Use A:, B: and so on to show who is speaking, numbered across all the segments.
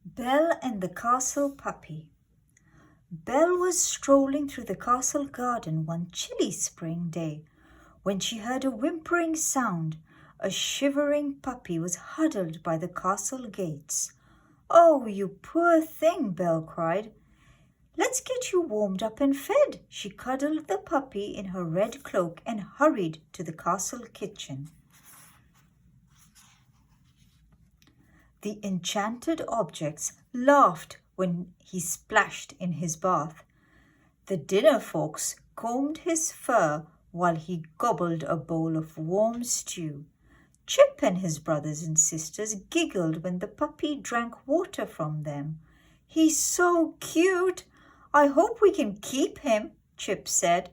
A: Belle and the Castle Puppy. Belle was strolling through the castle garden one chilly spring day when she heard a whimpering sound. A shivering puppy was huddled by the castle gates. "Oh, you poor thing!" Belle cried. "Let's get you warmed up and fed." She cuddled the puppy in her red cloak and hurried to the castle kitchen. The enchanted objects laughed when he splashed in his bath. The dinner folks combed his fur while he gobbled a bowl of warm stew. Chip and his brothers and sisters giggled when the puppy drank water from them. "He's so cute! I hope we can keep him," Chip said.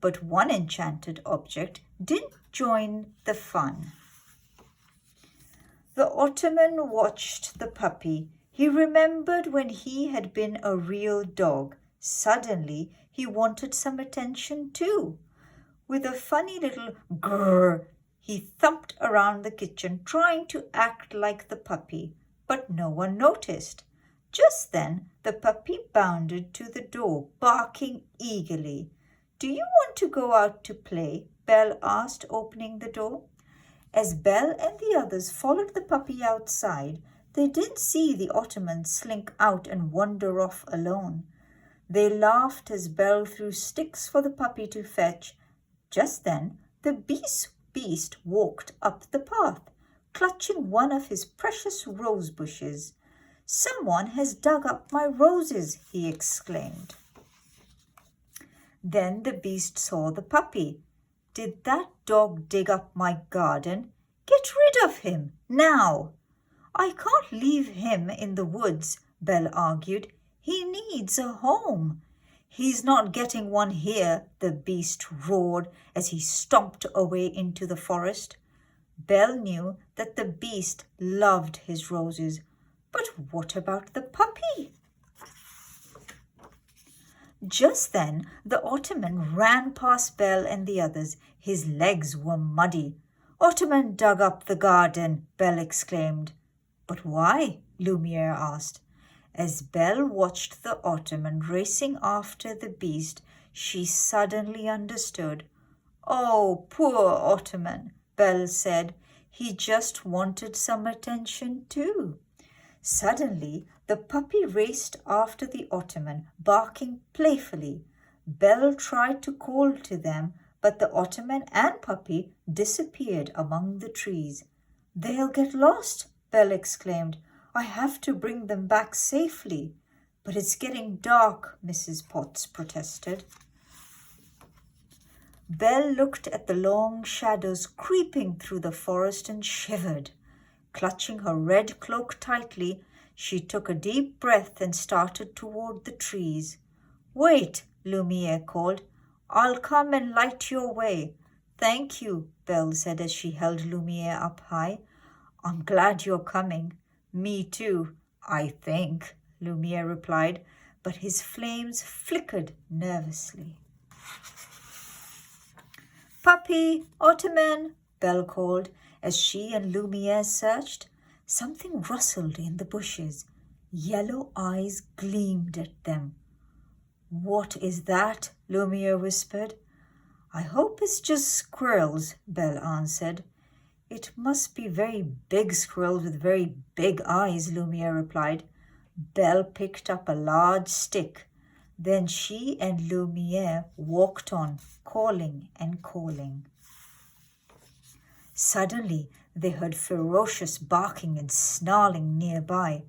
A: But one enchanted object didn't join the fun. The Ottoman watched the puppy. He remembered when he had been a real dog. Suddenly, he wanted some attention too. With a funny little grrr, he thumped around the kitchen, trying to act like the puppy, but no one noticed. Just then, the puppy bounded to the door, barking eagerly. "Do you want to go out to play?" Belle asked, opening the door. As Belle and the others followed the puppy outside, they didn't see the Ottoman slink out and wander off alone. They laughed as Belle threw sticks for the puppy to fetch. Just then, the beast walked up the path, clutching one of his precious rose bushes. "Someone has dug up my roses," he exclaimed. Then the beast saw the puppy. "Did that dog dig up my garden? Get rid of him, now!" "I can't leave him in the woods," Belle argued. "He needs a home." "He's not getting one here," the beast roared as he stomped away into the forest. Belle knew that the beast loved his roses. But what about the puppy? Just then, the Ottoman ran past Belle and the others. His legs were muddy. "Ottoman dug up the garden," Belle exclaimed. "But why?" Lumiere asked. As Belle watched the Ottoman racing after the beast, she suddenly understood. "Oh, poor Ottoman," Belle said. "He just wanted some attention too." Suddenly, the puppy raced after the Ottoman, barking playfully. Belle tried to call to them, but the Ottoman and puppy disappeared among the trees. "They'll get lost," Belle exclaimed. "I have to bring them back safely." "But it's getting dark," Mrs. Potts protested. Belle looked at the long shadows creeping through the forest and shivered. Clutching her red cloak tightly, she took a deep breath and started toward the trees. "Wait," Lumiere called. "I'll come and light your way." "Thank you," Belle said as she held Lumiere up high. "I'm glad you're coming." "Me too, I think," Lumiere replied, but his flames flickered nervously. "Puppy, Ottoman," Belle called as she and Lumiere searched. Something rustled in the bushes. Yellow eyes gleamed at them. "What is that?" Lumiere whispered. "I hope it's just squirrels," Belle answered. "It must be very big squirrels with very big eyes," Lumiere replied. Belle picked up a large stick. Then she and Lumiere walked on, calling and calling. Suddenly, they heard ferocious barking and snarling nearby.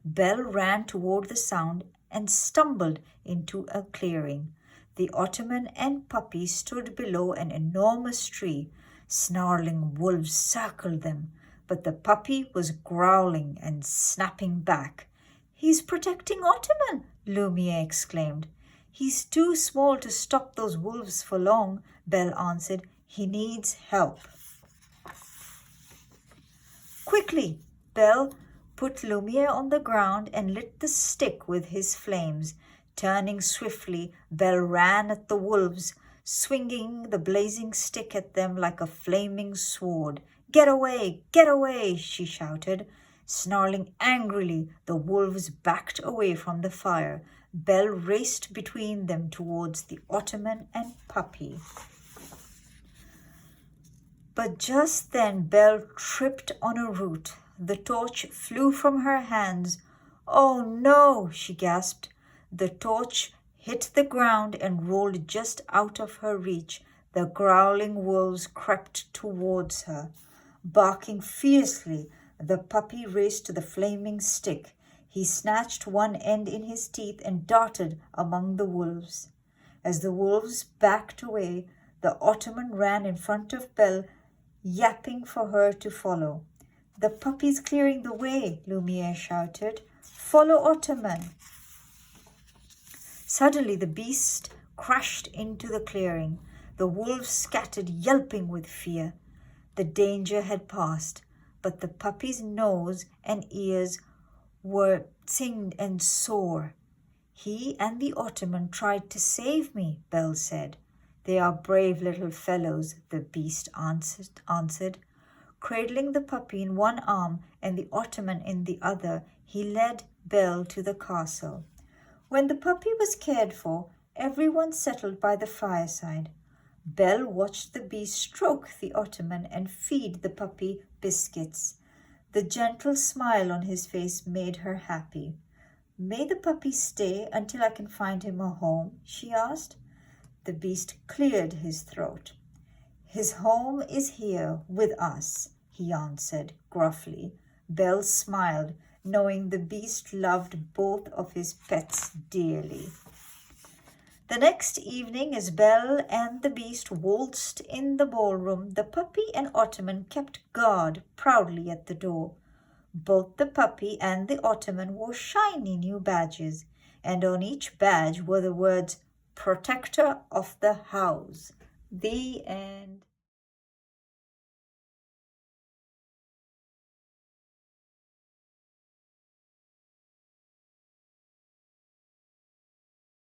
A: Belle ran toward the sound and stumbled into a clearing. The Ottoman and puppy stood below an enormous tree. Snarling wolves circled them, but the puppy was growling and snapping back. "He's protecting Ottoman," Lumiere exclaimed. "He's too small to stop those wolves for long," Belle answered. "He needs help." Quickly, Belle put Lumiere on the ground and lit the stick with his flames. Turning swiftly, Belle ran at the wolves, swinging the blazing stick at them like a flaming sword. Get away, she shouted. Snarling angrily, the wolves backed away from the fire. Belle raced between them towards the Ottoman and puppy. But just then Belle tripped on a root. The torch flew from her hands. "Oh no!" she gasped. The torch hit the ground and rolled just out of her reach. The growling wolves crept towards her. Barking fiercely, the puppy raced to the flaming stick. He snatched one end in his teeth and darted among the wolves. As the wolves backed away, the Ottoman ran in front of Belle, yapping for her to follow. "The puppy's clearing the way," Lumiere shouted. "Follow Ottoman." Suddenly the beast crashed into the clearing. The wolves scattered, yelping with fear. The danger had passed, but the puppy's nose and ears were singed and sore. "He and the Ottoman tried to save me," Belle said. "They are brave little fellows," the beast answered. Cradling the puppy in one arm and the Ottoman in the other, he led Belle to the castle. When the puppy was cared for, everyone settled by the fireside. Belle watched the beast stroke the Ottoman and feed the puppy biscuits. The gentle smile on his face made her happy. "May the puppy stay until I can find him a home?" she asked. The beast cleared his throat. "His home is here with us," he answered gruffly. Belle smiled, knowing the beast loved both of his pets dearly. The next evening, as Belle and the beast waltzed in the ballroom, the puppy and Ottoman kept guard proudly at the door. Both the puppy and the Ottoman wore shiny new badges, and on each badge were the words, "Protector of the House." The end.